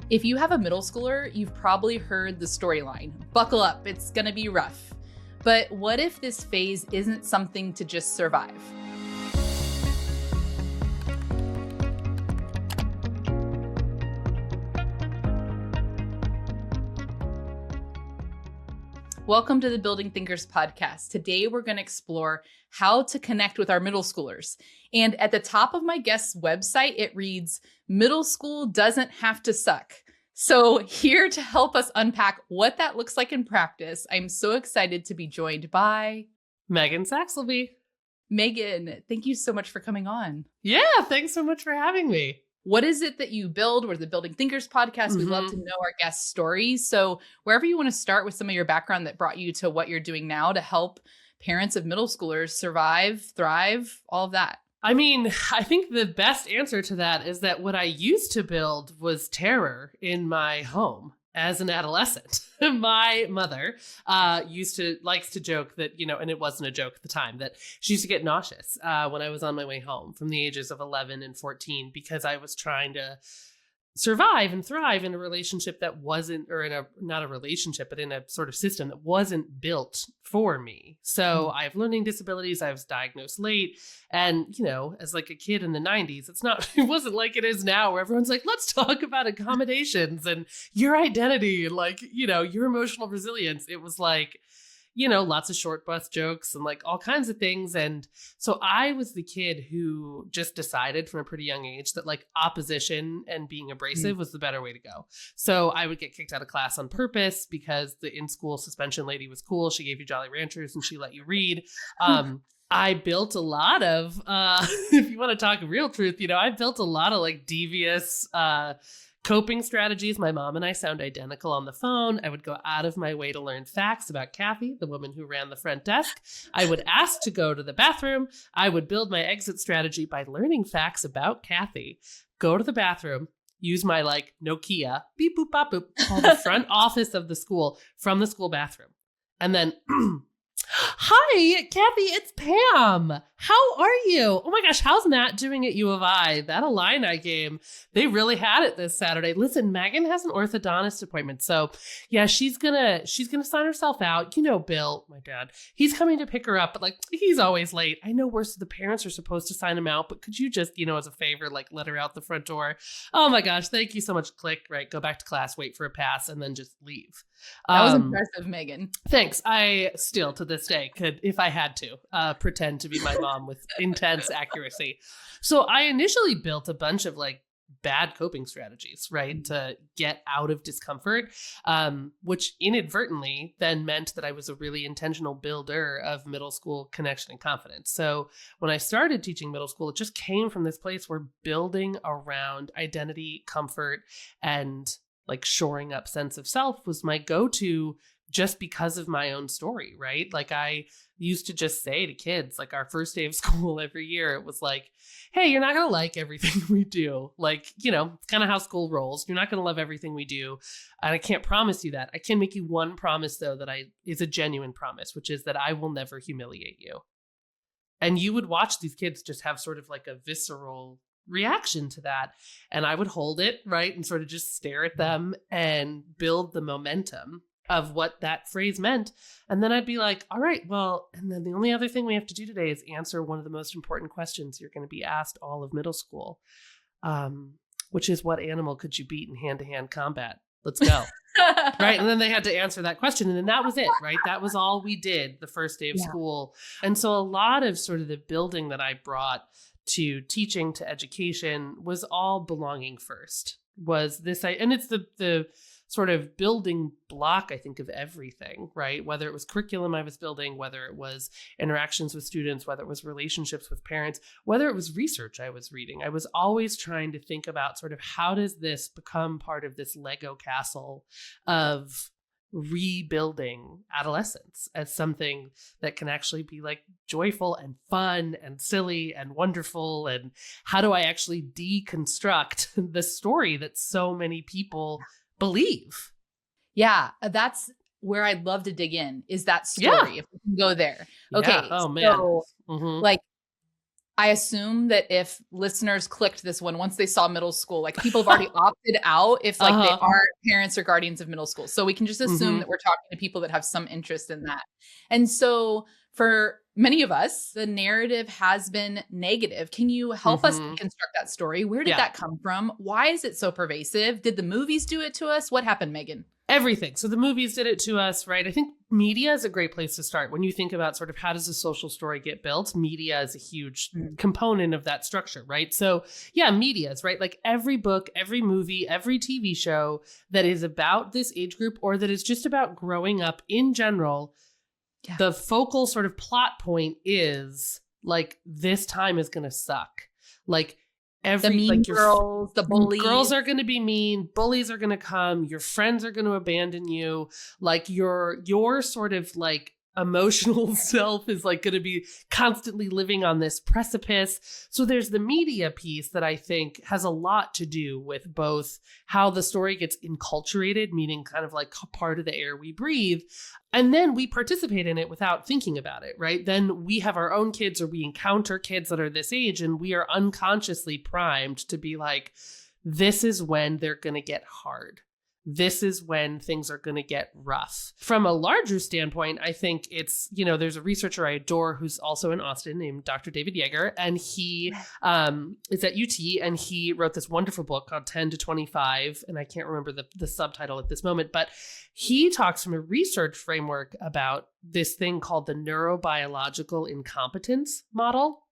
If you have a middle schooler, you've probably heard the storyline. Buckle up, it's gonna be rough. But what if this phase isn't something to just survive? Welcome to the Building Thinkers podcast. Today, we're going to explore how to connect with our middle schoolers. And at the top of my guest's website, it reads, "Middle school doesn't have to suck." So here to help us unpack what that looks like in practice, I'm so excited to be joined by Megan Saxelby. Megan, thank you so much for coming on. Yeah, thanks so much for having me. What is it that you build? We're the Building Thinkers podcast. We love to know our guest stories. So wherever you want to start with some of your background that brought you to what you're doing now to help parents of middle schoolers survive, thrive, all of that. I mean, I think the best answer to that is that what I used to build was terror in my home as an adolescent. My mother likes to joke that, and it wasn't a joke at the time, that she used to get nauseous when I was on my way home from the ages of 11 and 14 because I was trying to survive and thrive in a relationship that wasn't, or not a relationship, but in a sort of system that wasn't built for me. So I have learning disabilities. I was diagnosed late. And, as like a kid in the 90s, it wasn't like it is now where everyone's like, let's talk about accommodations and your identity and your emotional resilience. It was like, lots of short bus jokes and like all kinds of things. And so I was the kid who just decided from a pretty young age that like opposition and being abrasive was the better way to go. So I would get kicked out of class on purpose because the in-school suspension lady was cool. She gave you Jolly Ranchers and she let you read. I built a lot of, if you want to talk real truth, I built a lot of like devious, coping strategies. My mom and I sound identical on the phone. I would go out of my way to learn facts about Kathy, the woman who ran the front desk. I would ask to go to the bathroom. I would build my exit strategy by learning facts about Kathy. Go to the bathroom, use my like Nokia, beep, boop, bop, boop, call the front office of the school from the school bathroom. And then, "Hi, Kathy, it's Pam. How are you? Oh my gosh, how's Nat doing at U of I? That Illini game, they really had it this Saturday. Listen, Megan has an orthodontist appointment. So yeah, she's gonna sign herself out. Bill, my dad, he's coming to pick her up, but like he's always late. I know the parents are supposed to sign him out, but could you just, as a favor, like let her out the front door? Oh my gosh, thank you so much. Click, right? Go back to class, wait for a pass, and then just leave." That was impressive, Megan. Thanks. I still, to this day, could, if I had to, pretend to be my mom with intense accuracy. So I initially built a bunch of like bad coping strategies, right, to get out of discomfort, which inadvertently then meant that I was a really intentional builder of middle school connection and confidence. So when I started teaching middle school, it just came from this place where building around identity, comfort, and like shoring up sense of self was my go-to just because of my own story, right? Like I used to just say to kids, like our first day of school every year, it was like, hey, you're not going to like everything we do. Like, it's kind of how school rolls. You're not going to love everything we do. And I can't promise you that. I can make you one promise though, that is a genuine promise, which is that I will never humiliate you. And you would watch these kids just have sort of like a visceral reaction to that. And I would hold it, right, and sort of just stare at them and build the momentum of what that phrase meant. And then I'd be like, all right, well, and then the only other thing we have to do today is answer one of the most important questions you're going to be asked all of middle school, which is, what animal could you beat in hand-to-hand combat? Let's go. Right. And then they had to answer that question. And then that was it, right? That was all we did the first day of school. And so a lot of sort of the building that I brought to teaching, to education, was all belonging first. Was this, and it's the sort of building block, I think, of everything, right? Whether it was curriculum I was building, whether it was interactions with students, whether it was relationships with parents, whether it was research I was reading, I was always trying to think about sort of how does this become part of this Lego castle of rebuilding adolescence as something that can actually be like joyful and fun and silly and wonderful. And how do I actually deconstruct the story that so many people believe? Yeah, that's where I'd love to dig in, is that story. Yeah. If we can go there. Okay. Yeah. Oh man. So like I assume that if listeners clicked this one, once they saw middle school, like people have already opted out if like they aren't parents or guardians of middle school. So we can just assume that we're talking to people that have some interest in that. And so for many of us, the narrative has been negative. Can you help us deconstruct that story? Where did that come from? Why is it so pervasive? Did the movies do it to us? What happened, Megan? Everything. So the movies did it to us, right? I think media is a great place to start. When you think about sort of how does a social story get built, media is a huge component of that structure, right? So yeah, media is, right? Like every book, every movie, every TV show that is about this age group or that is just about growing up in general, the focal sort of plot point is like, this time is going to suck. Like, the mean girls, the bullies. Girls are going to be mean. Bullies are going to come. Your friends are going to abandon you. Like your sort of like emotional self is like going to be constantly living on this precipice. So there's the media piece that I think has a lot to do with both how the story gets enculturated, meaning kind of like part of the air we breathe. And then we participate in it without thinking about it, right? Then we have our own kids or we encounter kids that are this age and we are unconsciously primed to be like, this is when they're going to get hard. This is when things are going to get rough. From a larger standpoint, I think it's, there's a researcher I adore who's also in Austin named Dr. David Yeager, and he is at UT, and he wrote this wonderful book called 10 to 25, and I can't remember the subtitle at this moment, but he talks from a research framework about this thing called the neurobiological incompetence model,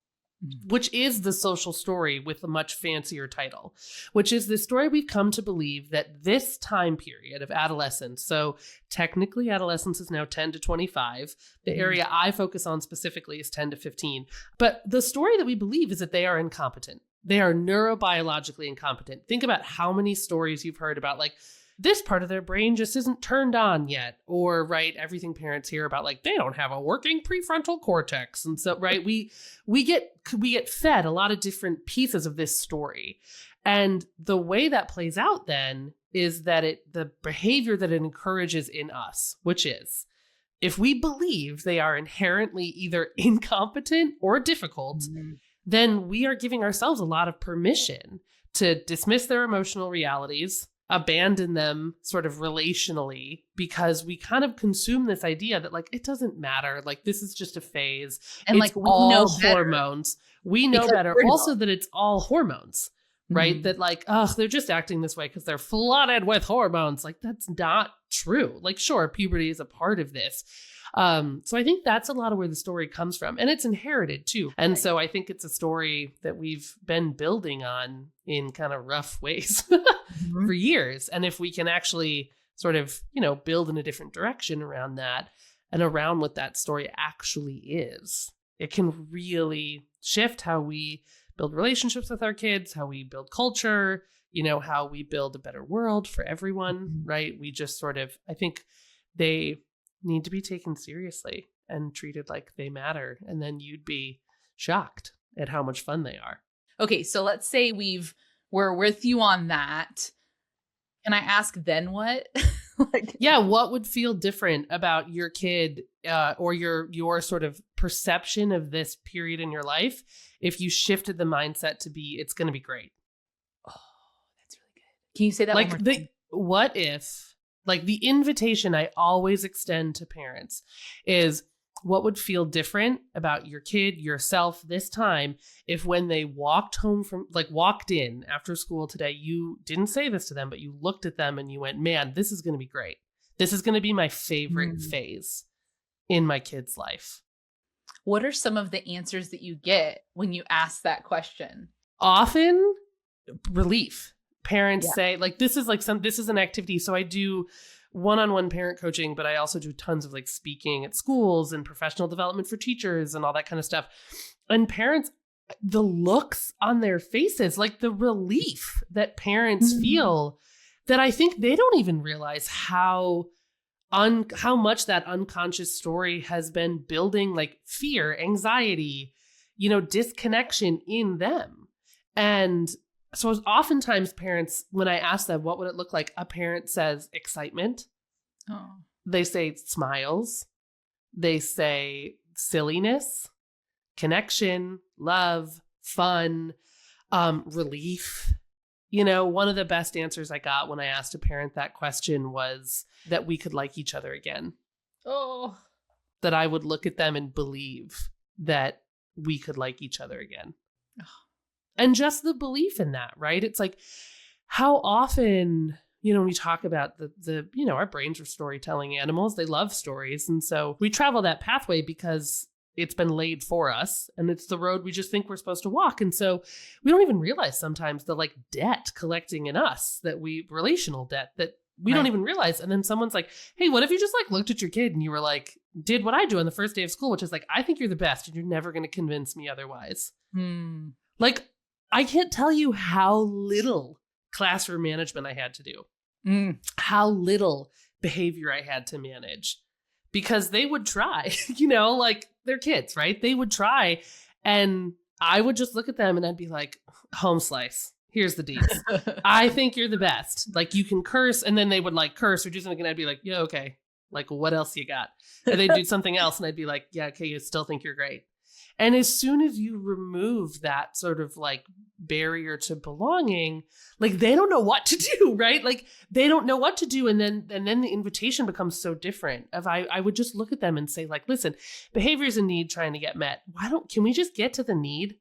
which is the social story with a much fancier title, which is the story we've come to believe that this time period of adolescence, so technically adolescence is now 10 to 25. The area I focus on specifically is 10 to 15. But the story that we believe is that they are incompetent. They are neurobiologically incompetent. Think about how many stories you've heard about like, this part of their brain just isn't turned on yet. Or, right, everything parents hear about, like, they don't have a working prefrontal cortex. And so, right, we get fed a lot of different pieces of this story. And the way that plays out then is that the behavior that it encourages in us, which is, if we believe they are inherently either incompetent or difficult, then we are giving ourselves a lot of permission to dismiss their emotional realities, abandon them sort of relationally, because we kind of consume this idea that like, it doesn't matter. Like, this is just a phase. And it's like, we know hormones. We know better. Also that it's all hormones, right? That like, oh, they're just acting this way because they're flooded with hormones. Like, that's not true. Like, sure, puberty is a part of this. So I think that's a lot of where the story comes from, and it's inherited too. And so I think it's a story that we've been building on in kind of rough ways for years. And if we can actually sort of, build in a different direction around that and around what that story actually is, it can really shift how we build relationships with our kids, how we build culture, how we build a better world for everyone, right? We just sort of, I think they need to be taken seriously and treated like they matter. And then you'd be shocked at how much fun they are. Okay, so let's say we're with you on that. Can I ask then what? What would feel different about your kid or your sort of perception of this period in your life if you shifted the mindset to be, it's going to be great? Oh, that's really good. Can you say that one more time? What if, like the invitation I always extend to parents is, what would feel different about your kid, yourself this time if when they walked in after school today, you didn't say this to them, but you looked at them and you went, man, this is going to be great. This is going to be my favorite phase in my kid's life. What are some of the answers that you get when you ask that question? Often relief. Parents say like, this is an activity. So I do one-on-one parent coaching, but I also do tons of like speaking at schools and professional development for teachers and all that kind of stuff. And parents, the looks on their faces, like the relief that parents feel, that I think they don't even realize how much that unconscious story has been building like fear, anxiety, disconnection in them. And so oftentimes parents, when I ask them, what would it look like? A parent says excitement. Oh. They say smiles. They say silliness, connection, love, fun, relief. You know, one of the best answers I got when I asked a parent that question was that we could like each other again. Oh, That I would look at them and believe that we could like each other again. And just the belief in that, right? It's like, how often, you know, when we talk about the you know, our brains are storytelling animals. They love stories. And so we travel that pathway because it's been laid for us, and it's the road we just think we're supposed to walk. And so we don't even realize sometimes the like debt collecting in us, relational debt that we don't even realize. And then someone's like, hey, what if you just like looked at your kid and you were like, did what I do on the first day of school, which is like, I think you're the best and you're never going to convince me otherwise. Like, I can't tell you how little classroom management I had to do, how little behavior I had to manage, because they would try, you know, like they're kids, right? They would try, and I would just look at them and I'd be like, home slice. Here's the deeds. I think you're the best. Like, you can curse. And then they would like curse or do something. And I'd be like, yeah, okay. Like, what else you got? And they'd do something else. And I'd be like, yeah, okay, you still think you're great. And as soon as you remove that sort of like barrier to belonging, like they don't know what to do, right? Like they don't know what to do. And then the invitation becomes so different. If I would just look at them and say like, listen, behavior is a need trying to get met. Can we just get to the need?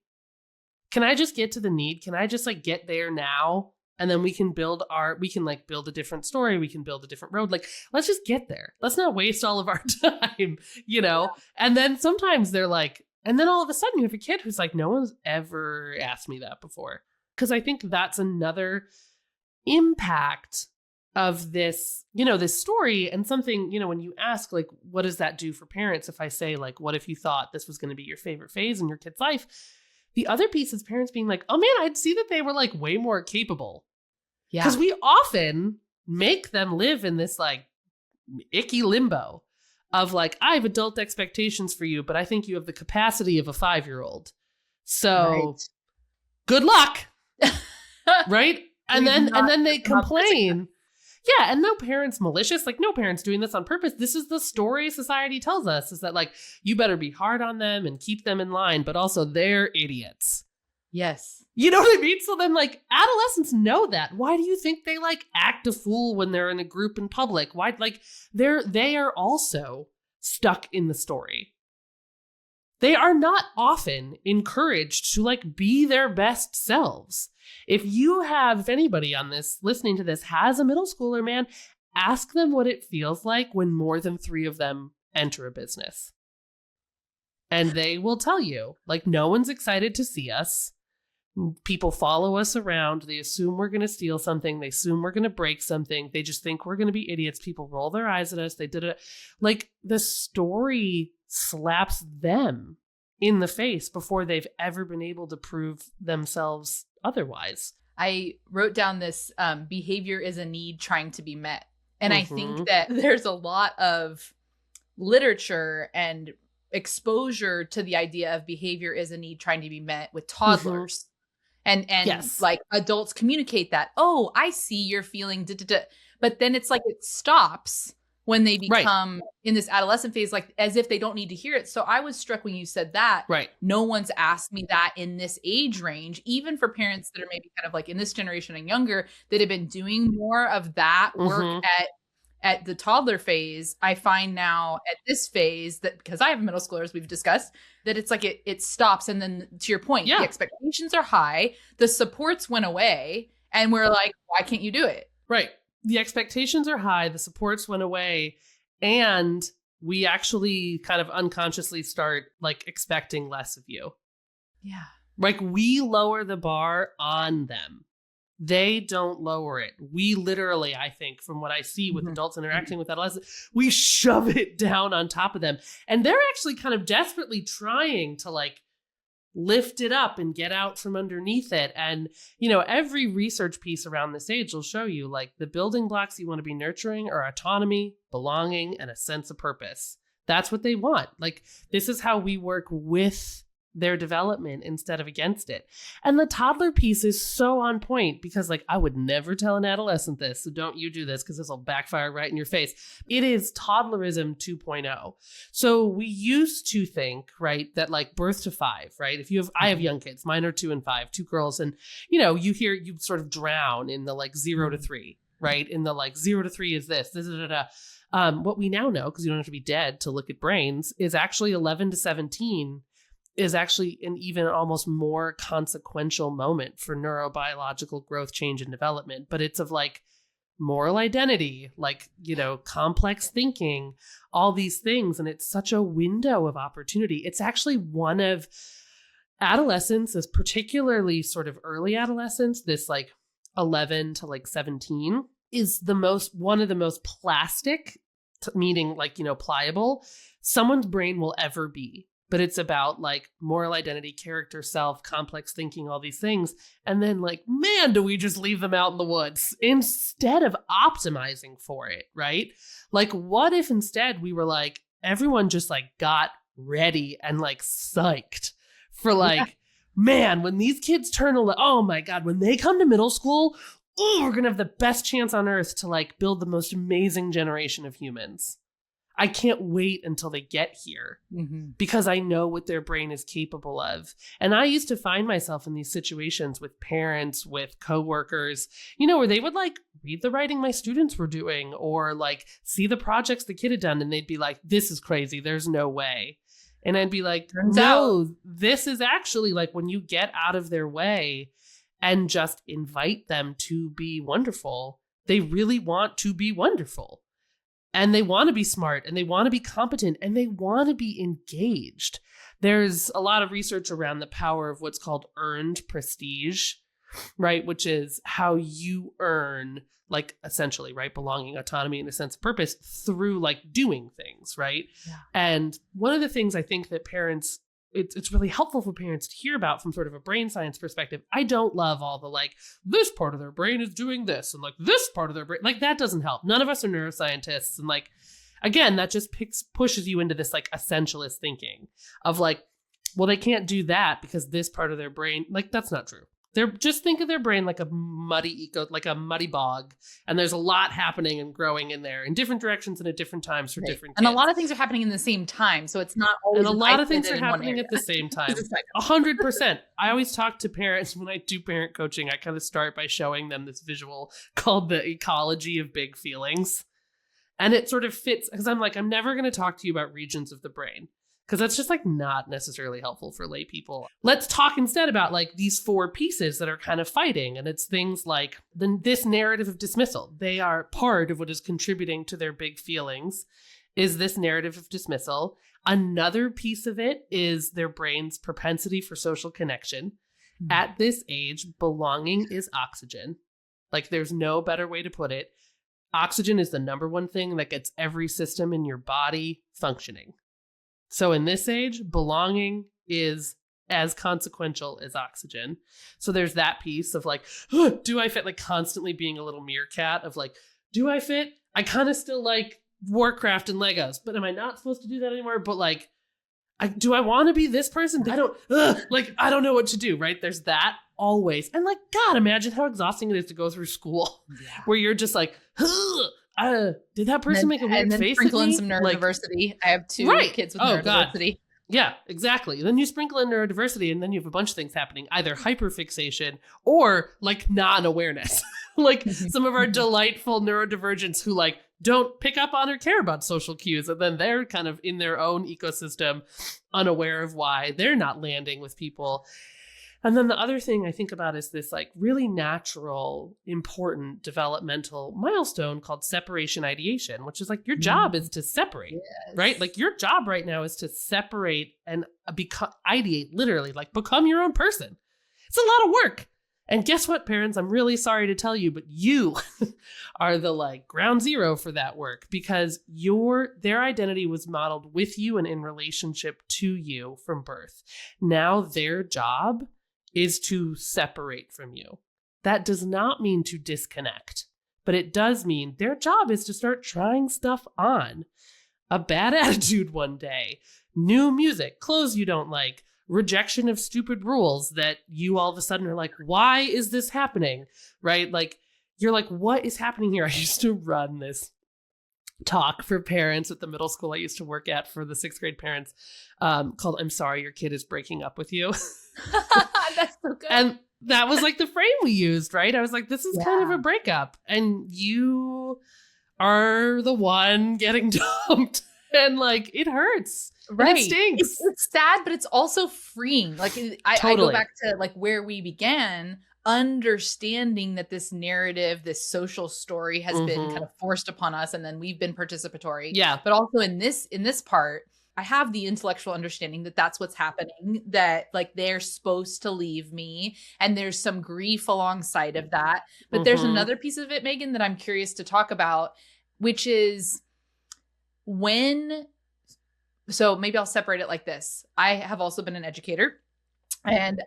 Can I just get to the need? Can I just like get there now? And then we can build a different story. We can build a different road. Like, let's just get there. Let's not waste all of our time, you know? And then sometimes they're like, and then all of a sudden you have a kid who's like, no one's ever asked me that before. Because I think that's another impact of this, you know, this story, and something, you know, when you ask, like, what does that do for parents? If I say, like, what if you thought this was going to be your favorite phase in your kid's life? The other piece is parents being like, oh man, I'd see that they were like way more capable. Yeah. Because we often make them live in this like icky limbo of like, I have adult expectations for you, but I think you have the capacity of a 5-year-old. So good luck. Right. And then they complain. Yeah. And no parent's malicious. Like no parent's doing this on purpose. This is the story society tells us, is that like, you better be hard on them and keep them in line, but also they're idiots. Yes. You know what I mean? So then like adolescents know that. Why do you think they like act a fool when they're in a group in public? Why? Like they are also stuck in the story. They are not often encouraged to like be their best selves. If anybody on this listening to this has a middle schooler, man, ask them what it feels like when more than 3 of them enter a business. And they will tell you, like, no one's excited to see us. People follow us around. They assume we're going to steal something. They assume we're going to break something. They just think we're going to be idiots. People roll their eyes at us. They did it. Like the story slaps them in the face before they've ever been able to prove themselves otherwise. I wrote down this behavior is a need trying to be met. And I think that there's a lot of literature and exposure to the idea of behavior is a need trying to be met with toddlers. And yes, like adults communicate that, oh, I see you're feeling but then it's like it stops when they become in this adolescent phase, like as if they don't need to hear it. So I was struck when you said that. Right. No one's asked me that in this age range, even for parents that are maybe kind of like in this generation and younger that have been doing more of that work at the toddler phase. I find now at this phase that, because I have middle schoolers, we've discussed that it's like it stops. And then to your point, the expectations are high, the supports went away, and we're like, why can't you do it? Right. The expectations are high, the supports went away, and we actually kind of unconsciously start like expecting less of you. Yeah. Like we lower the bar on them. They don't lower it. We literally, I think, from what I see with adults interacting with adolescents, we shove it down on top of them. And they're actually kind of desperately trying to like lift it up and get out from underneath it. And, you know, every research piece around this age will show you like the building blocks you want to be nurturing are autonomy, belonging, and a sense of purpose. That's what they want. Like, this is how we work with their development instead of against it. And the toddler piece is so on point because like I would never tell an adolescent this, so don't you do this because this will backfire right in your face. It is toddlerism 2.0. So we used to think, right, that like birth to 5, right? I have young kids, mine are 2 and 5, 2 girls, and you sort of drown in the like 0 to 3, right? In the like 0 to 3 is this. What we now know, because you don't have to be dead to look at brains, is actually 11 to 17 is actually an even almost more consequential moment for neurobiological growth, change, and development. But it's of like moral identity, like, complex thinking, all these things. And it's such a window of opportunity. It's actually one of adolescence, is particularly sort of early adolescence, this like 11 to like 17 is one of the most plastic, meaning like, pliable, someone's brain will ever be. But it's about like moral identity, character, self, complex thinking, all these things. And then like, man, do we just leave them out in the woods instead of optimizing for it, right? Like, what if instead we were like, everyone just like got ready and like psyched for like, man, when these kids turn, oh my God, when they come to middle school, we're going to have the best chance on earth to like build the most amazing generation of humans. I can't wait until they get here because I know what their brain is capable of. And I used to find myself in these situations with parents, with coworkers, where they would like read the writing my students were doing or like see the projects the kid had done. And they'd be like, this is crazy. There's no way. And I'd be like, this is actually like when you get out of their way and just invite them to be wonderful. They really want to be wonderful. And they want to be smart and they want to be competent and they want to be engaged. There's a lot of research around the power of what's called earned prestige, right? Which is how you earn, like, essentially, right, belonging, autonomy, and a sense of purpose through like doing things, right? Yeah. And one of the things I think that parents, it's really helpful for parents to hear about from sort of a brain science perspective. I don't love all the like, this part of their brain is doing this and like this part of their brain, like that doesn't help. None of us are neuroscientists. And like, again, that just pushes you into this like essentialist thinking of like, well, they can't do that because this part of their brain, like that's not true. They're just think of their brain like a muddy bog. And there's a lot happening and growing in there in different directions and at different times for different kids. And a lot of things are happening in the same time. So it's not always. And a lot of things are happening at the same time. 100%. I always talk to parents when I do parent coaching. I kind of start by showing them this visual called the ecology of big feelings. And it sort of fits because I'm like, I'm never going to talk to you about regions of the brain. Because that's just like not necessarily helpful for lay people. Let's talk instead about like these 4 pieces that are kind of fighting. And it's things like this narrative of dismissal. They are part of what is contributing to their big feelings is this narrative of dismissal. Another piece of it is their brain's propensity for social connection. Mm-hmm. At this age, belonging is oxygen. Like there's no better way to put it. Oxygen is the number one thing that gets every system in your body functioning. So in this age, belonging is as consequential as oxygen. So there's that piece of like, do I fit? Like constantly being a little meerkat of like, do I fit? I kind of still like Warcraft and Legos, but am I not supposed to do that anymore? But like, do I want to be this person? I don't know what to do, right? There's that always. And like, God, imagine how exhausting it is to go through school where you're just like, did that person make a weird face? Sprinkle in some neurodiversity. I have 2 kids with neurodiversity. God. Yeah, exactly. Then you sprinkle in neurodiversity and then you have a bunch of things happening, either hyperfixation or like non-awareness. Like some of our delightful neurodivergents who like don't pick up on or care about social cues. And then they're kind of in their own ecosystem, unaware of why they're not landing with people. And then the other thing I think about is this like really natural, important developmental milestone called separation ideation, which is like your job is to separate, right? Like your job right now is to separate and ideate, literally, like become your own person. It's a lot of work. And guess what, parents? I'm really sorry to tell you, but you are the like ground zero for that work because their identity was modeled with you and in relationship to you from birth. Now their job is to separate from you. That does not mean to disconnect, but it does mean their job is to start trying stuff on. A bad attitude one day, new music, clothes you don't like, rejection of stupid rules that you all of a sudden are like, why is this happening? Right? Like, you're like, what is happening here? I used to run this talk for parents at the middle school I used to work at for the 6th grade parents, called "I'm sorry your kid is breaking up with you." That's so good. And that was like the frame we used, right? I was like, this is kind of a breakup, and you are the one getting dumped, and like, it hurts. Right. And it stinks. It's sad, but it's also freeing. Like, I go back to like where we began, understanding that this narrative, this social story has been kind of forced upon us, and then we've been participatory. Yeah. But also in this part, I have the intellectual understanding that that's what's happening, that like they're supposed to leave me, and there's some grief alongside of that. But there's another piece of it, Megan, that I'm curious to talk about, which is so maybe I'll separate it like this. I have also been an educator, and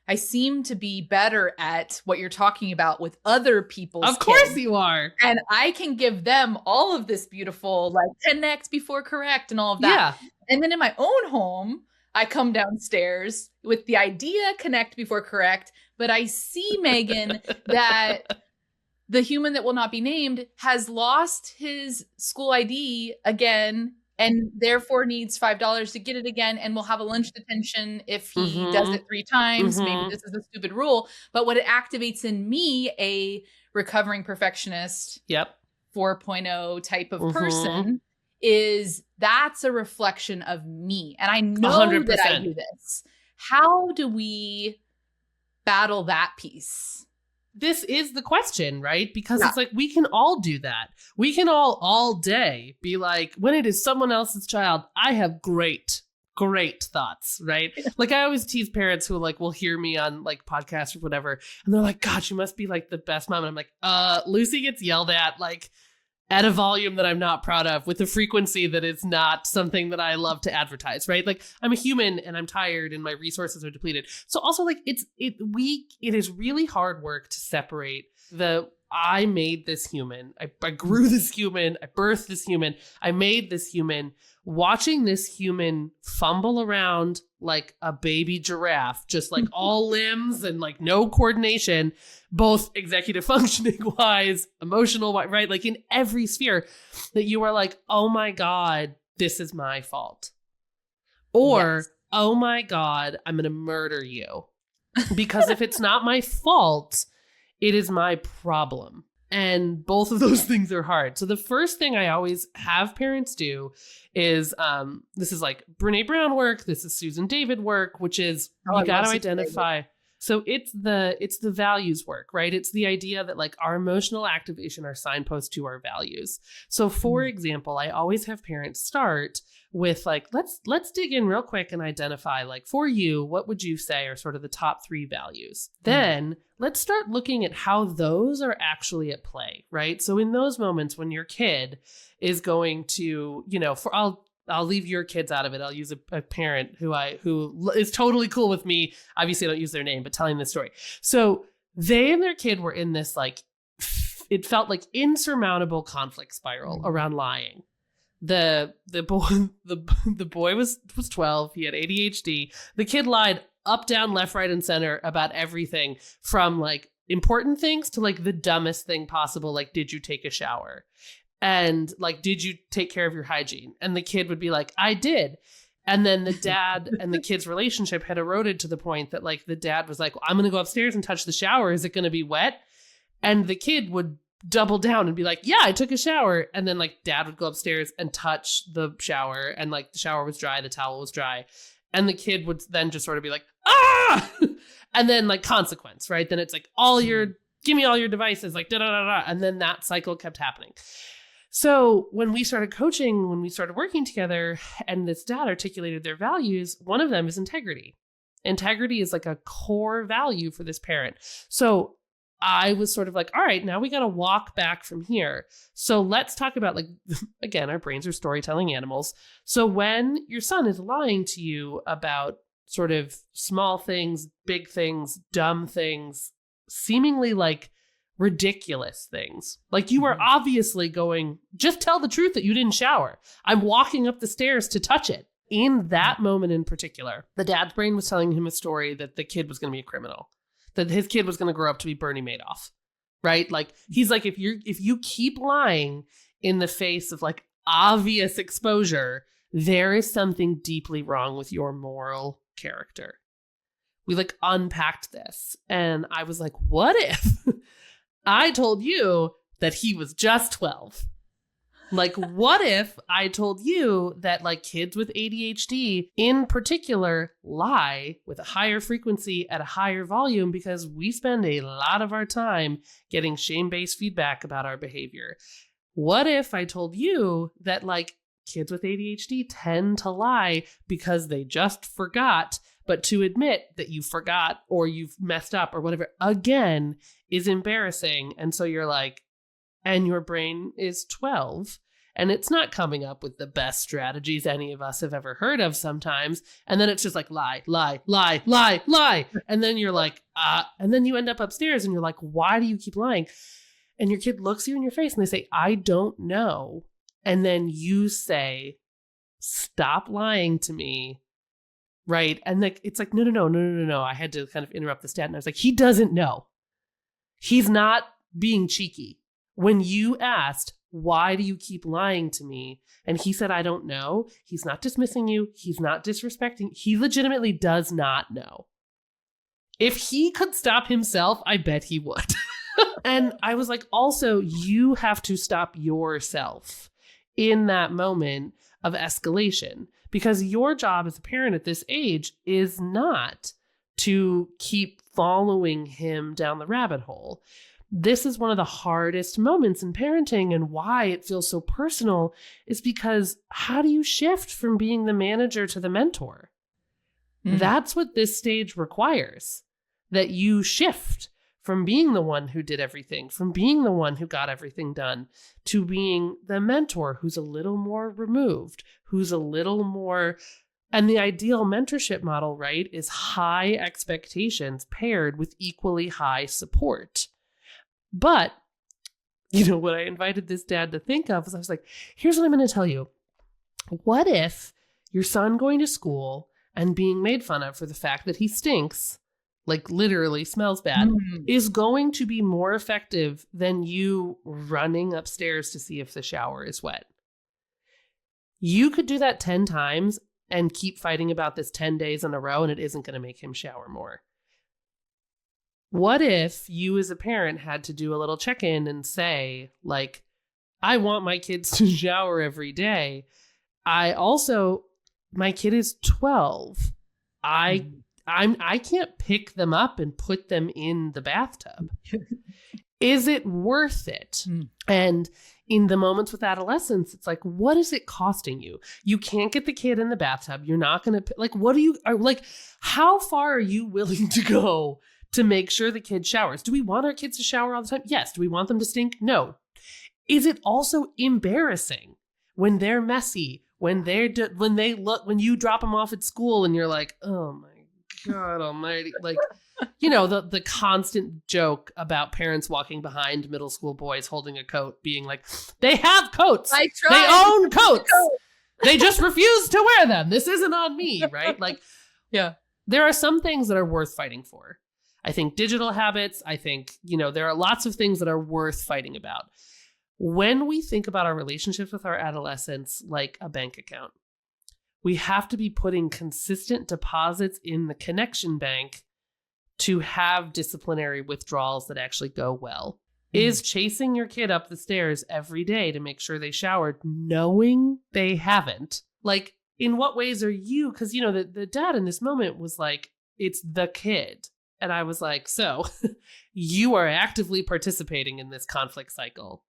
I seem to be better at what you're talking about with other people's Of course kids. you are. And I can give them all of this beautiful, like, connect before correct and all of that. Yeah. And then in my own home, I come downstairs with the idea connect before correct. But I see, Megan, that the human that will not be named has lost his school ID again, and therefore needs $5 to get it again, and will have a lunch detention if he does it 3 times. Maybe this is a stupid rule, but what it activates in me, a recovering perfectionist, 4.0 type of person, is that's a reflection of me. And I know 100%. That I do this. How do we battle that piece? This is the question, right? Because it's like, we can all do that. We can all day be like, when it is someone else's child, I have great thoughts, right? Like, I always tease parents who like will hear me on like podcasts or whatever, and they're like, gosh, you must be like the best mom. And I'm like, Lucy gets yelled at like at a volume that I'm not proud of, with a frequency that is not something that I love to advertise, right? Like, I'm a human and I'm tired and my resources are depleted. So also, like, it is really hard work to separate I made this human, I grew this human, I birthed this human, I made this human, watching this human fumble around like a baby giraffe, just like all limbs and like no coordination, both executive functioning wise, emotional wise, right? Like in every sphere, that you are like, oh my God, this is my fault. Or, oh my God, I'm going to murder you. Because if it's not my fault, it is my problem. And both of those things are hard. So the first thing I always have parents do is, this is like Brene Brown work, this is Susan David work, which is, you got to identify. So it's the values work, right? It's the idea that like our emotional activation are signposts to our values. So for example, I always have parents start with like, let's dig in real quick and identify, like, for you, what would you say are sort of the top 3 values? Then let's start looking at how those are actually at play, right? So in those moments when your kid is going to, you know, I'll leave your kids out of it. I'll use a parent who is totally cool with me. Obviously I don't use their name, but telling this story. So they and their kid were in this, like, it felt like insurmountable conflict spiral around lying. The boy was 12. He had ADHD. The kid lied up, down, left, right, and center about everything, from like important things to like the dumbest thing possible. Like, did you take a shower? And like, did you take care of your hygiene? And the kid would be like, I did. And then the dad and the kid's relationship had eroded to the point that like the dad was like, well, I'm going to go upstairs and touch the shower. Is it going to be wet? And the kid would double down and be like, yeah, I took a shower. And then like dad would go upstairs and touch the shower, and like the shower was dry, the towel was dry. And the kid would then just sort of be like, ah! And then like consequence, right? Then it's like, give me all your devices, like da da da da. And then that cycle kept happening. So when we started coaching, when we started working together, and this dad articulated their values, one of them is integrity. Integrity is like a core value for this parent. So I was sort of like, all right, now we got to walk back from here. So let's talk about, like, again, our brains are storytelling animals. So when your son is lying to you about sort of small things, big things, dumb things, seemingly like ridiculous things, like you are obviously going, just tell the truth that you didn't shower. I'm walking up the stairs to touch it. in that moment in particular, the dad's brain was telling him a story that the kid was going to be a criminal, that his kid was going to grow up to be Bernie Madoff, right? Like, he's like, if you keep lying in the face of like obvious exposure, there is something deeply wrong with your moral character. We like unpacked this, and I was like, what if I told you that he was just 12? Like, what if I told you that like kids with ADHD in particular lie with a higher frequency at a higher volume because we spend a lot of our time getting shame-based feedback about our behavior? What if I told you that like kids with ADHD tend to lie because they just forgot, but to admit that you forgot or you've messed up or whatever, again, is embarrassing. And so you're like, and your brain is 12 and it's not coming up with the best strategies any of us have ever heard of sometimes. And then it's just like lie, lie, lie, lie, lie. And then you're like, and then you end up upstairs and you're like, why do you keep lying? And your kid looks you in your face and they say, I don't know. And then you say, stop lying to me. Right. And like, it's like, no. I had to kind of interrupt the dad. And I was like, he doesn't know. He's not being cheeky. When you asked, why do you keep lying to me? And he said, I don't know. He's not dismissing you. He's not disrespecting. He legitimately does not know. If he could stop himself, I bet he would. And I was like, also, you have to stop yourself in that moment of escalation, because your job as a parent at this age is not to keep following him down the rabbit hole. This is one of the hardest moments in parenting, and why it feels so personal is because how do you shift from being the manager to the mentor? Mm-hmm. That's what this stage requires, that you shift from being the one who did everything, from being the one who got everything done, to being the mentor who's a little more removed, who's a little more. And the ideal mentorship model, right, is high expectations paired with equally high support. But, you know, what I invited this dad to think of was I was like, here's what I'm going to tell you. What if your son going to school and being made fun of for the fact that he stinks, like literally smells bad, is going to be more effective than you running upstairs to see if the shower is wet? You could do that 10 times and keep fighting about this 10 days in a row, and it isn't going to make him shower more. What if you as a parent had to do a little check-in and say, like, I want my kids to shower every day. My kid is 12. I can't pick them up and put them in the bathtub. Is it worth it? And in the moments with adolescence, it's like, what is it costing you? You can't get the kid in the bathtub. You're not going to, like, how far are you willing to go to make sure the kid showers? Do we want our kids to shower all the time? Yes. Do we want them to stink? No. Is it also embarrassing when they're messy, when you drop them off at school and you're like, oh my God almighty, like, you know, the constant joke about parents walking behind middle school boys holding a coat being like, they have coats. They own coats. They just refuse to wear them. This isn't on me, right? Like, yeah, there are some things that are worth fighting for. I think digital habits, I think, you know, there are lots of things that are worth fighting about. When we think about our relationships with our adolescents like a bank account, we have to be putting consistent deposits in the connection bank to have disciplinary withdrawals that actually go well. Is chasing your kid up the stairs every day to make sure they showered, knowing they haven't? Like, in what ways are you? Because, you know, the dad in this moment was like, it's the kid. And I was like, so you are actively participating in this conflict cycle.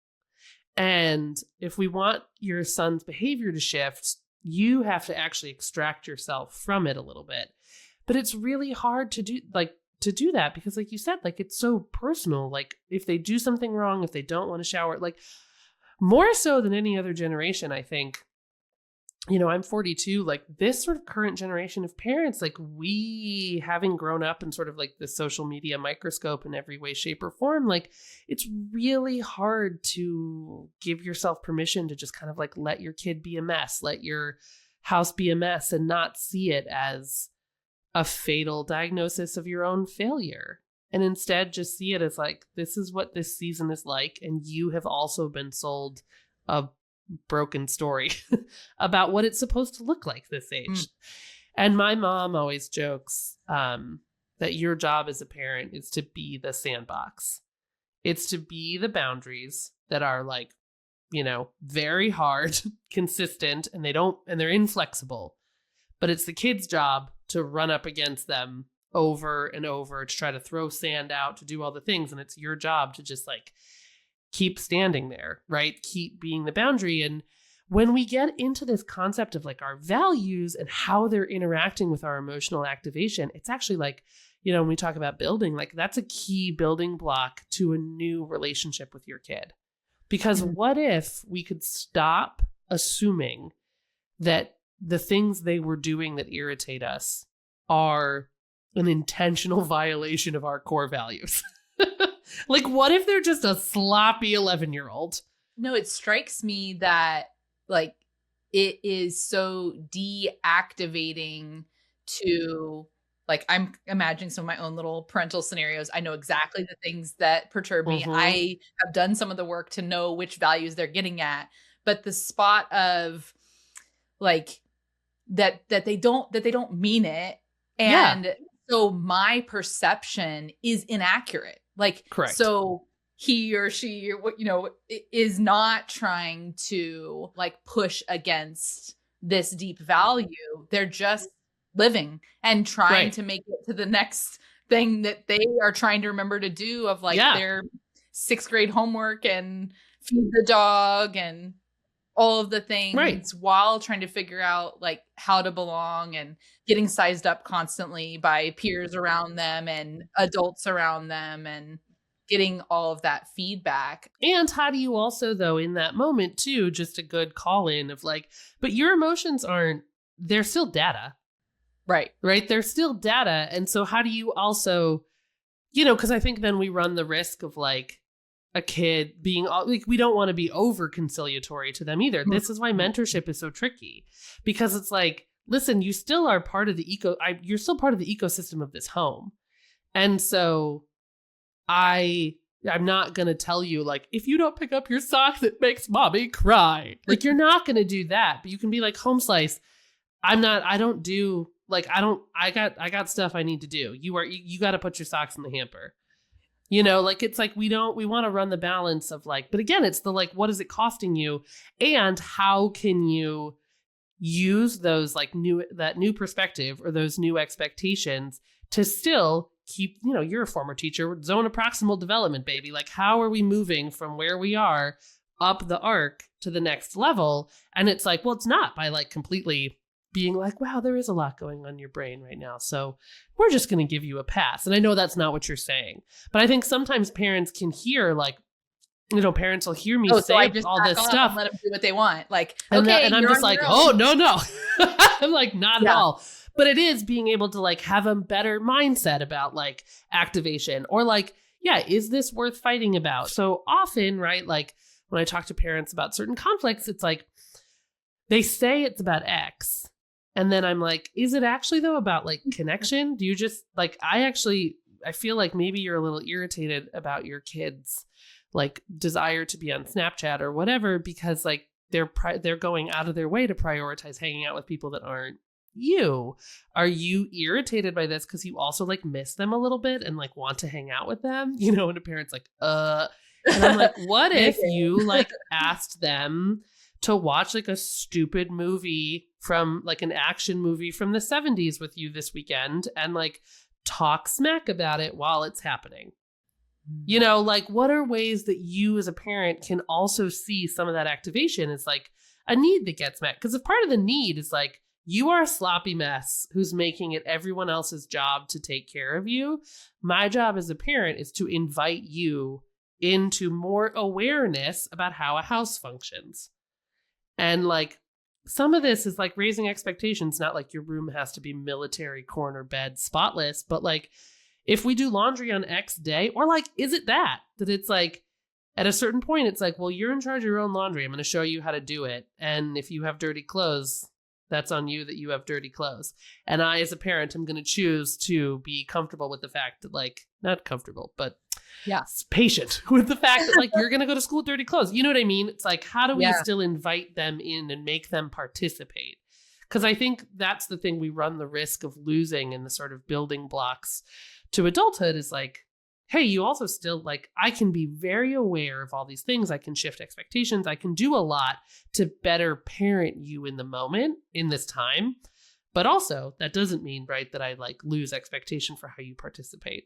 And if we want your son's behavior to shift, you have to actually extract yourself from it a little bit. But it's really hard to do that because, like you said, like, it's so personal. Like, if they do something wrong, if they don't want to shower, like, more so than any other generation, I think, you know, I'm 42, like, this sort of current generation of parents, like, we, having grown up in sort of like the social media microscope in every way, shape, or form, like, it's really hard to give yourself permission to just kind of like let your kid be a mess, let your house be a mess and not see it as a fatal diagnosis of your own failure. And instead just see it as like, this is what this season is like. And you have also been sold a broken story about what it's supposed to look like this age. And my mom always jokes that your job as a parent is to be the sandbox. It's to be the boundaries that are like, you know, very hard, consistent, and they're inflexible. But it's the kid's job to run up against them over and over, to try to throw sand out, to do all the things. And it's your job to just like keep standing there, right? Keep being the boundary. And when we get into this concept of like our values and how they're interacting with our emotional activation, it's actually like, you know, when we talk about building, like that's a key building block to a new relationship with your kid. Because what if we could stop assuming that the things they were doing that irritate us are an intentional violation of our core values? Like, what if they're just a sloppy 11-year-old? No, it strikes me that like it is so deactivating to like, I'm imagining some of my own little parental scenarios. I know exactly the things that perturb me. I have done some of the work to know which values they're getting at, but the spot of like that they don't mean it. And so my perception is inaccurate. Like, correct. So he or she, you know, is not trying to like push against this deep value. They're just living and trying to make it to the next thing that they are trying to remember to do, of like their 6th grade homework and feed the dog and all of the things, while trying to figure out like how to belong and getting sized up constantly by peers around them and adults around them and getting all of that feedback. And how do you also, though, in that moment too, just a good call in of like, but your emotions they're still data. Right. They're still data. And so how do you also, you know, because I think then we run the risk of like a kid being like, we don't want to be over conciliatory to them either. This is why mentorship is so tricky, because it's like, listen, you still are part of the you're still part of the ecosystem of this home. And so I'm not going to tell you like, if you don't pick up your sock, that makes mommy cry. Like, you're not going to do that, but you can be like, home slice, I got stuff I need to do. You got to put your socks in the hamper. You know, like, it's like, we want to run the balance of like, but again, it's the like, what is it costing you? And how can you use those like that new perspective or those new expectations to still keep, you know, you're a former teacher, zone of proximal development, baby. Like, how are we moving from where we are up the arc to the next level? And it's like, well, it's not by like completely being like, wow, there is a lot going on in your brain right now, so we're just going to give you a pass. And I know that's not what you're saying, but I think sometimes parents can hear like, you know, parents will hear me say all this stuff. Let them do what they want. Like, and I'm just like, oh, no. I'm like, not at all. But it is being able to like have a better mindset about like activation, or like, is this worth fighting about? So often, right, like when I talk to parents about certain conflicts, it's like, they say it's about X. And then I'm like, is it actually though about like connection? Do you just like, I feel like maybe you're a little irritated about your kids' like desire to be on Snapchat or whatever, because like they're going out of their way to prioritize hanging out with people that aren't you. Are you irritated by this because you also like miss them a little bit and like want to hang out with them? You know, and a parent's like, and I'm like, what if you like asked them to watch like a stupid movie from like an action movie from the 70s with you this weekend and like talk smack about it while it's happening? You know, like, what are ways that you as a parent can also see some of that activation as like a need that gets met? Because if part of the need is like, you are a sloppy mess who's making it everyone else's job to take care of you, my job as a parent is to invite you into more awareness about how a house functions. And like, some of this is like raising expectations, not like your room has to be military corner bed spotless, but like, if we do laundry on X day, or like, is it that it's like at a certain point, it's like, well, you're in charge of your own laundry. I'm going to show you how to do it. And if you have dirty clothes, That's on you that you have dirty clothes. And I, as a parent, am going to choose to be comfortable with the fact that, like, not comfortable, but patient with the fact that, like, you're going to go to school with dirty clothes. You know what I mean? It's like, how do we still invite them in and make them participate? Because I think that's the thing we run the risk of losing in the sort of building blocks to adulthood is like, hey, you also still, like, I can be very aware of all these things. I can shift expectations. I can do a lot to better parent you in the moment in this time. But also that doesn't mean, right, that I like lose expectation for how you participate.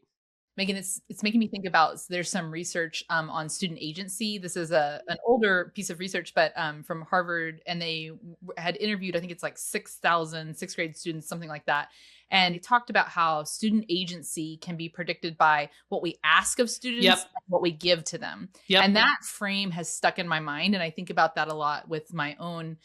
Megan, it's making me think about, so there's some research on student agency. This is an older piece of research, but from Harvard, and they had interviewed, I think it's like 6,000 sixth grade students, something like that. And it talked about how student agency can be predicted by what we ask of students and what we give to them. And that frame has stuck in my mind. And I think about that a lot with my own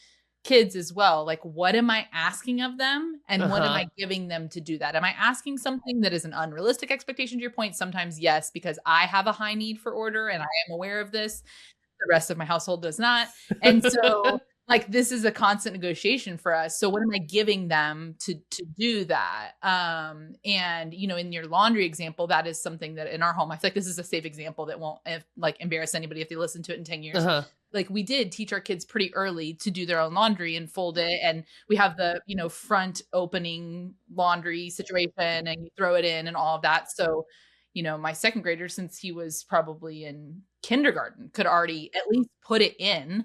kids as well. Like, what am I asking of them? And what am I giving them to do that? Am I asking something that is an unrealistic expectation, to your point? Sometimes yes, because I have a high need for order and I am aware of this. The rest of my household does not. And so like, this is a constant negotiation for us. So what am I giving them to do that? And, you know, in your laundry example, that is something that in our home, I feel like this is a safe example that won't like embarrass anybody if they listen to it in 10 years. Like, we did teach our kids pretty early to do their own laundry and fold it. And we have the, you know, front opening laundry situation and you throw it in and all of that. So, you know, my second grader, since he was probably in kindergarten, could already at least put it in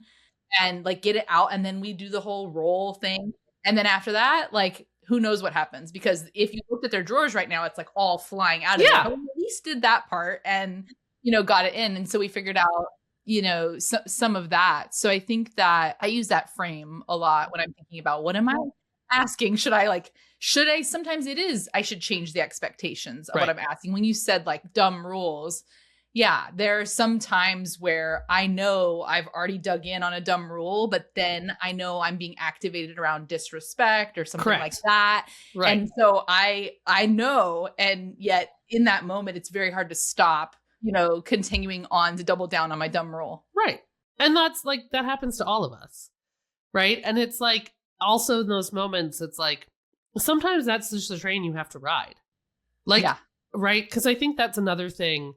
and like get it out. And then we do the whole roll thing. And then after that, like, who knows what happens? Because if you looked at their drawers right now, it's like all flying out of it. But we at least did that part and, you know, got it in. And so we figured out, you know, some of that. So I think that I use that frame a lot when I'm thinking about what am I asking? Sometimes it is, I should change the expectations of what I'm asking. When you said like dumb rules, there are some times where I know I've already dug in on a dumb rule, but then I know I'm being activated around disrespect or something like that. And so I know, and yet in that moment, it's very hard to stop, you know, continuing on to double down on my dumb rule. Right. And that's like, that happens to all of us. Right. And it's like, also in those moments, it's like, sometimes that's just the train you have to ride. Like, right. Because I think that's another thing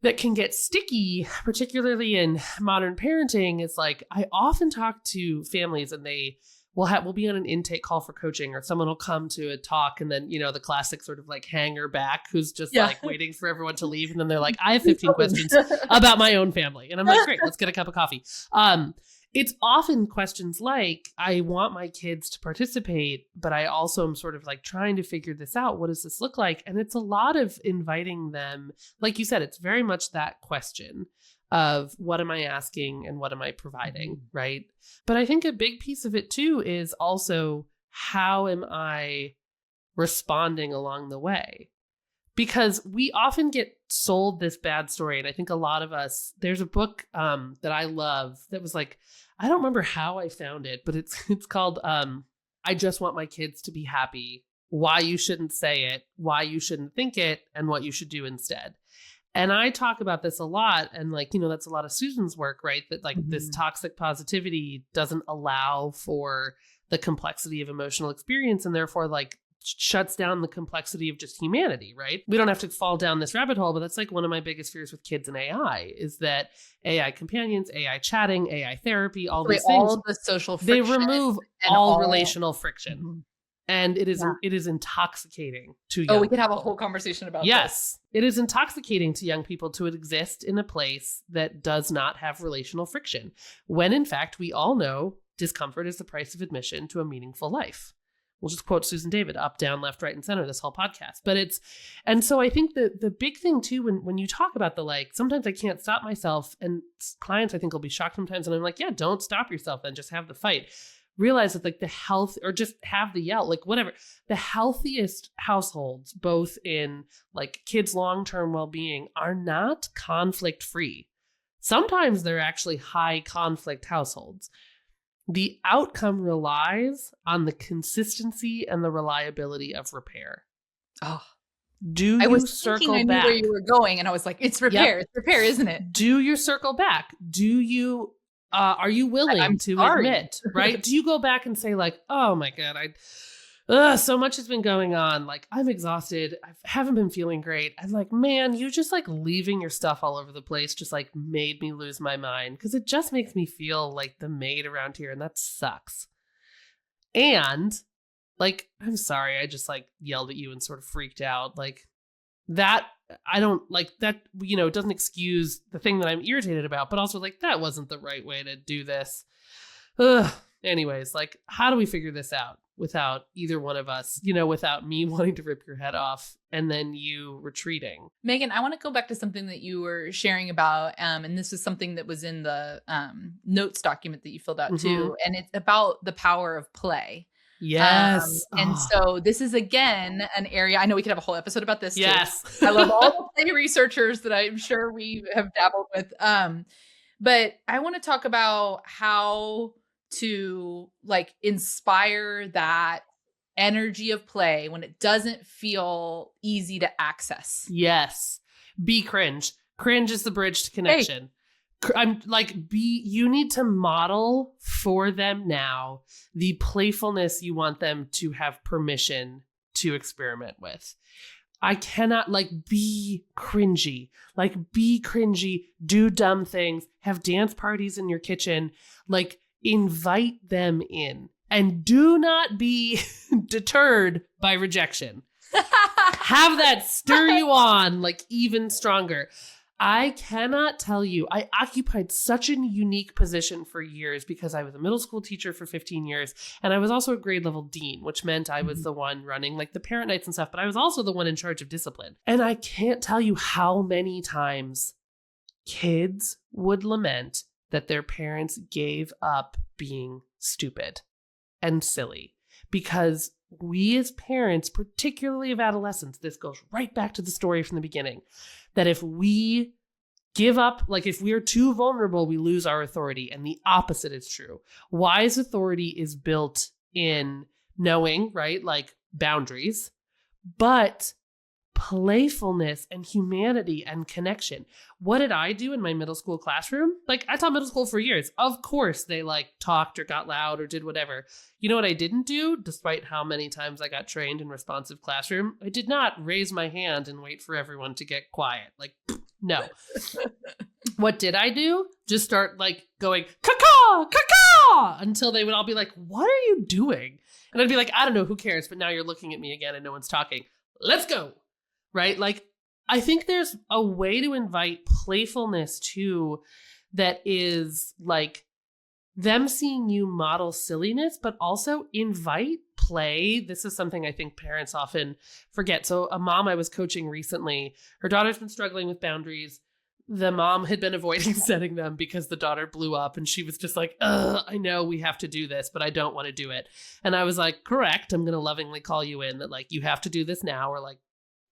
that can get sticky, particularly in modern parenting. Is like, I often talk to families and they we'll be on an intake call for coaching, or someone will come to a talk and then, you know, the classic sort of like hanger back who's just like waiting for everyone to leave. And then they're like, I have 15 questions about my own family. And I'm like, great, let's get a cup of coffee. It's often questions like, I want my kids to participate, but I also am sort of like trying to figure this out. What does this look like? And it's a lot of inviting them. Like you said, it's very much that question of what am I asking and what am I providing, right? But I think a big piece of it too is also, how am I responding along the way? Because we often get sold this bad story. And I think a lot of us, there's a book that I love that was like, I don't remember how I found it, but it's called I Just Want My Kids to Be Happy, Why You Shouldn't Say It, Why You Shouldn't Think It, and What You Should Do Instead. And I talk about this a lot. And like, you know, that's a lot of Susan's work, right? That like this toxic positivity doesn't allow for the complexity of emotional experience, and therefore like shuts down the complexity of just humanity, right? We don't have to fall down this rabbit hole, but that's like one of my biggest fears with kids and AI is that AI companions, AI chatting, AI therapy, all these things, all the social friction, they remove all relational friction. And it is intoxicating to young people. We could have a whole conversation about this. Yes. It is intoxicating to young people to exist in a place that does not have relational friction, when in fact we all know discomfort is the price of admission to a meaningful life. We'll just quote Susan David, up, down, left, right, and center, this whole podcast. But and so I think that the big thing too, when you talk about the like, sometimes I can't stop myself, and clients I think will be shocked sometimes. And I'm like, yeah, don't stop yourself then, just have the fight. Realize that like the health, or just have the yell, like whatever, the healthiest households, both in like kids' long-term well-being, are not conflict free. Sometimes they're actually high conflict households. The outcome relies on the consistency and the reliability of repair. Oh, I was circle thinking back? I knew where you were going, and I was like, it's repair. It's repair, isn't it? Do you circle back? Do you Are you willing I'm to sorry. admit, right? Do you go back and say like, oh my God, so much has been going on. Like, I'm exhausted. I haven't been feeling great. I'm like, man, you just like leaving your stuff all over the place just like made me lose my mind because it just makes me feel like the maid around here and that sucks. And like, I'm sorry, I just like yelled at you and sort of freaked out. Like that, I don't like that, you know, it doesn't excuse the thing that I'm irritated about, but also like that wasn't the right way to do this. Ugh. Anyways, like, how do we figure this out without either one of us, you know, without me wanting to rip your head off and then you retreating? Megan, I want to go back to something that you were sharing about. And this is something that was in the notes document that you filled out too. And it's about the power of play. Yes. And so this is, again, an area, I know we could have a whole episode about this too. Yes. I love all the play researchers that I'm sure we have dabbled with. But I want to talk about how to like inspire that energy of play when it doesn't feel easy to access. Yes. Be cringe. Cringe is the bridge to connection. I'm like, you need to model for them now the playfulness you want them to have permission to experiment with. I cannot be cringy, do dumb things, have dance parties in your kitchen, like invite them in and do not be deterred by rejection. Have that stir you on like even stronger. I cannot tell you, I occupied such a unique position for years because I was a middle school teacher for 15 years. And I was also a grade level dean, which meant I was the one running like the parent nights and stuff, but I was also the one in charge of discipline. And I can't tell you how many times kids would lament that their parents gave up being stupid and silly because we as parents, particularly of adolescents, this goes right back to the story from the beginning, that if we give up, like if we're too vulnerable, we lose our authority. And the opposite is true. Wise authority is built in knowing, right? Like boundaries, but playfulness and humanity and connection. What did I do in my middle school classroom? Like I taught middle school for years. Of course they like talked or got loud or did whatever. You know what I didn't do? Despite how many times I got trained in responsive classroom, I did not raise my hand and wait for everyone to get quiet. Like, no. What did I do? Just start like going, caw, caw, until they would all be like, what are you doing? And I'd be like, I don't know, who cares? But now you're looking at me again and no one's talking. Let's go. Right? Like, I think there's a way to invite playfulness too that is like them seeing you model silliness, but also invite play. This is something I think parents often forget. So a mom I was coaching recently, her daughter's been struggling with boundaries. The mom had been avoiding setting them because the daughter blew up and she was just like, I know we have to do this, but I don't want to do it. And I was like, correct. I'm going to lovingly call you in that like, you have to do this now, or like,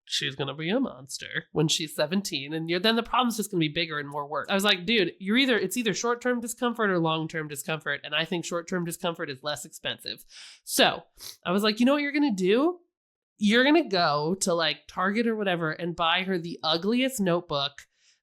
she's going to be a monster when she's 17 and then the problem's just going to be bigger and more work. I was like, dude, it's either short-term discomfort or long-term discomfort. And I think short-term discomfort is less expensive. So I was like, you know what you're going to do? You're going to go to like Target or whatever and buy her the ugliest notebook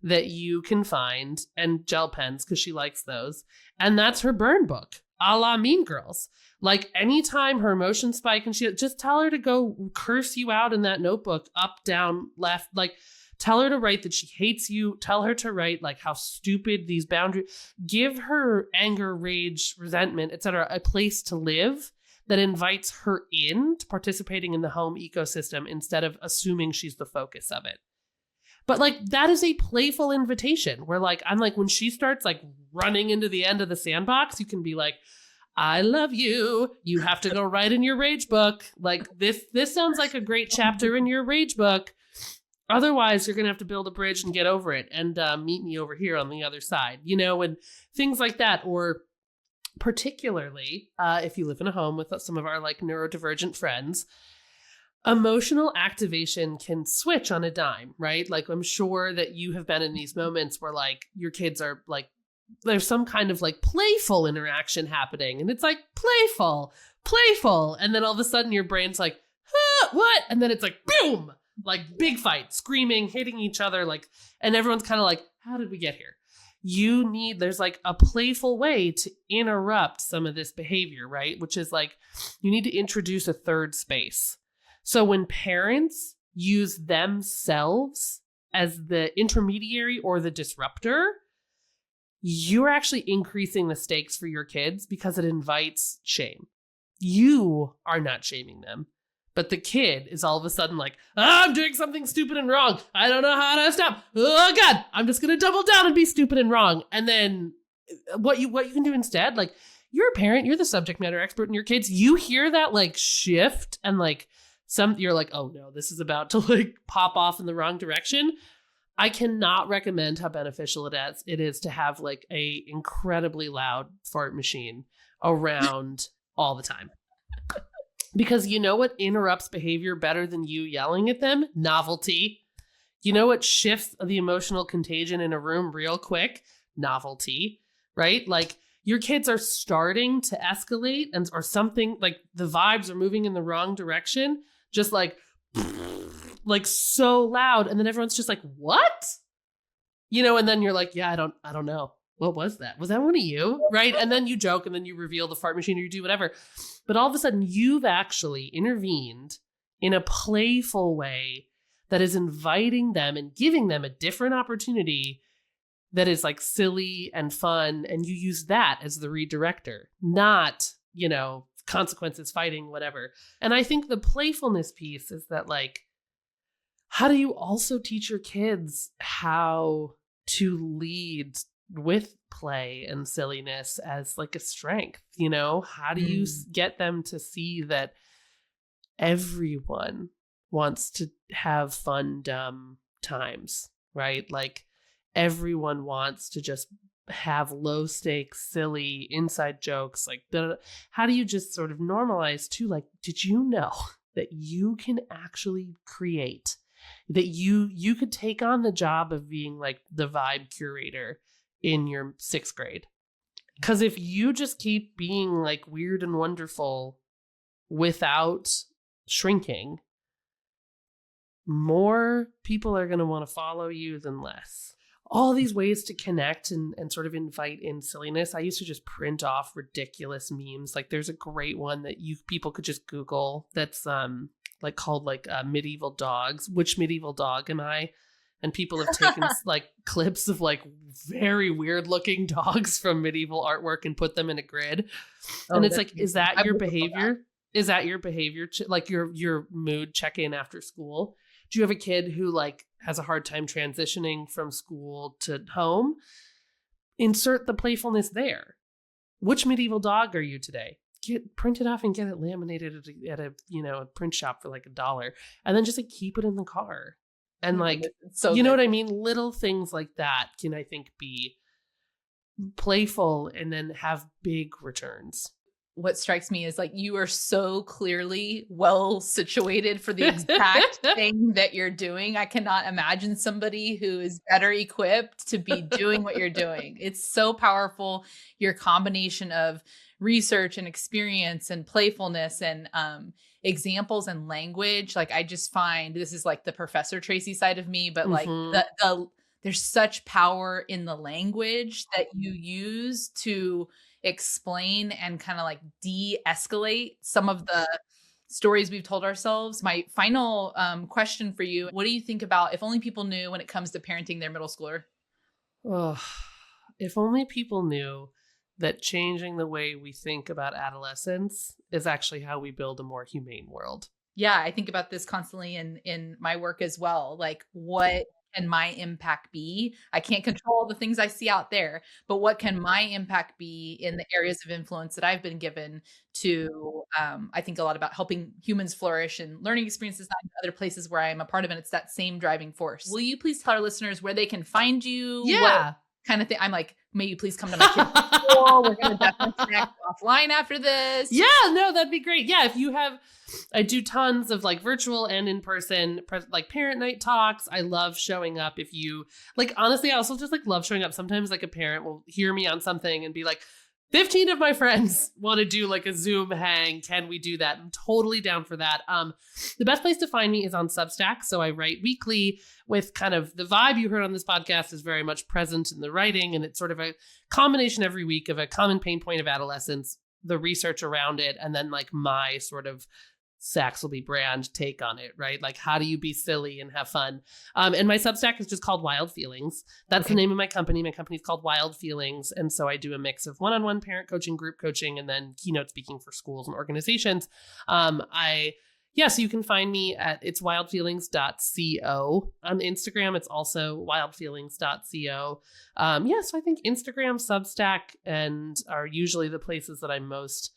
that you can find and gel pens because she likes those. And that's her burn book, a la Mean Girls. Like anytime her emotions spike and she just tell her to go curse you out in that notebook, up, down, left, like tell her to write that she hates you. Tell her to write like how stupid these boundaries, give her anger, rage, resentment, etc. a place to live that invites her in to participating in the home ecosystem instead of assuming she's the focus of it. But like that is a playful invitation where like, I'm like, when she starts like running into the end of the sandbox, you can be like, I love you. You have to go write in your rage book. Like this sounds like a great chapter in your rage book. Otherwise, you're going to have to build a bridge and get over it and meet me over here on the other side, you know, and things like that. Or particularly if you live in a home with some of our like neurodivergent friends, emotional activation can switch on a dime, right? Like I'm sure that you have been in these moments where like your kids are like, there's some kind of like playful interaction happening and it's like playful. And then all of a sudden your brain's like, what? And then it's like, boom, like big fight, screaming, hitting each other. Like, and everyone's kind of like, how did we get here? there's like a playful way to interrupt some of this behavior, right? Which is like, you need to introduce a third space. So when parents use themselves as the intermediary or the disruptor, you're actually increasing the stakes for your kids because it invites shame. You are not shaming them, but the kid is all of a sudden like, I'm doing something stupid and wrong. I don't know how to stop. Oh God, I'm just going to double down and be stupid and wrong. And then what you can do instead, like, you're a parent, you're the subject matter expert in your kids. You hear that like shift and like you're like, oh no, this is about to like pop off in the wrong direction. I cannot recommend how beneficial it is to have like a incredibly loud fart machine around all the time. Because you know what interrupts behavior better than you yelling at them? Novelty. You know what shifts the emotional contagion in a room real quick? Novelty, right? Like, your kids are starting to escalate or something, like the vibes are moving in the wrong direction, just like so loud. And then everyone's just like, what? And then you're like, yeah, I don't know. What was that? Was that one of you? Right? And then you joke and then you reveal the fart machine or you do whatever. But all of a sudden you've actually intervened in a playful way that is inviting them and giving them a different opportunity that is like silly and fun. And you use that as the redirector, not, consequences, fighting, whatever. And I think the playfulness piece is that, like, how do you also teach your kids how to lead with play and silliness as like a strength? How do you get them to see that everyone wants to have fun, dumb times, right? Like, everyone wants to just have low stakes, silly inside jokes. Like, how do you just sort of normalize too? Like, did you know that you can actually create, that you could take on the job of being like the vibe curator in your 6th grade? Because if you just keep being like weird and wonderful without shrinking, more people are going to want to follow you than less. All these ways to connect and sort of invite in silliness. I used to just print off ridiculous memes. Like, there's a great one that people could just Google that's like called like medieval dogs. Which medieval dog am I? And people have taken like clips of like very weird looking dogs from medieval artwork and put them in a grid. And it's like, is that your behavior? Is that your behavior? Like your mood check-in after school? Do you have a kid who like has a hard time transitioning from school to home? Insert the playfulness there. Which medieval dog are you today? Print it off and get it laminated at a a print shop for like $1, and then just like keep it in the car. And like, so know what I mean? Little things like that can, I think, be playful and then have big returns. What strikes me is like, you are so clearly well situated for the exact thing that you're doing. I cannot imagine somebody who is better equipped to be doing what you're doing. It's so powerful. Your combination of research and experience and playfulness and examples and language. Like, I just find this is like the Professor Tracy side of me, but like there's such power in the language that you use to explain and kind of like de-escalate some of the stories we've told ourselves. My final question for you, what do you think about if only people knew when it comes to parenting their middle schooler? Oh, if only people knew that changing the way we think about adolescence is actually how we build a more humane world. Yeah, I think about this constantly in my work as well. Like, what can my impact be? I can't control the things I see out there, but what can my impact be in the areas of influence that I've been given to, I think a lot about helping humans flourish and learning experiences, not in other places where I am a part of it. It's that same driving force. Will you please tell our listeners where they can find you? Yeah. What kind of thing? I'm like, may you please come to my kid's school. We're going to definitely connect offline after this. Yeah, no, that'd be great. Yeah, if you have, I do tons of like virtual and in person, like parent night talks. I love showing up. If you like, honestly, I also just like love showing up. Sometimes like a parent will hear me on something and be like, 15 of my friends want to do like a Zoom hang. Can we do that? I'm totally down for that. The best place to find me is on Substack. So I write weekly with kind of the vibe you heard on this podcast is very much present in the writing. And it's sort of a combination every week of a common pain point of adolescence, the research around it, and then like my sort of Saxelby brand take on it, right? Like, how do you be silly and have fun? And my Substack is just called Wild Feelings. That's the name of my company. My company is called Wild Feelings. And so I do a mix of one-on-one parent coaching, group coaching, and then keynote speaking for schools and organizations. So you can find me at it's wildfeelings.co. On Instagram, it's also wildfeelings.co. So I think Instagram, Substack, and are usually the places that I'm most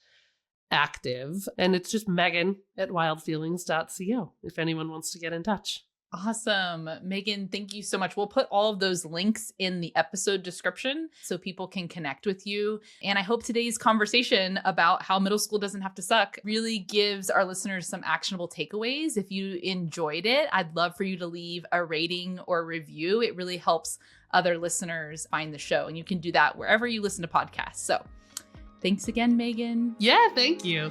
active, and it's just Megan at wildfeelings.co if anyone wants to get in touch. Awesome. Megan, thank you so much. We'll put all of those links in the episode description so people can connect with you. And I hope today's conversation about how middle school doesn't have to suck really gives our listeners some actionable takeaways. If you enjoyed it, I'd love for you to leave a rating or review. It really helps other listeners find the show, and you can do that wherever you listen to podcasts. So thanks again, Megan. Yeah, thank you.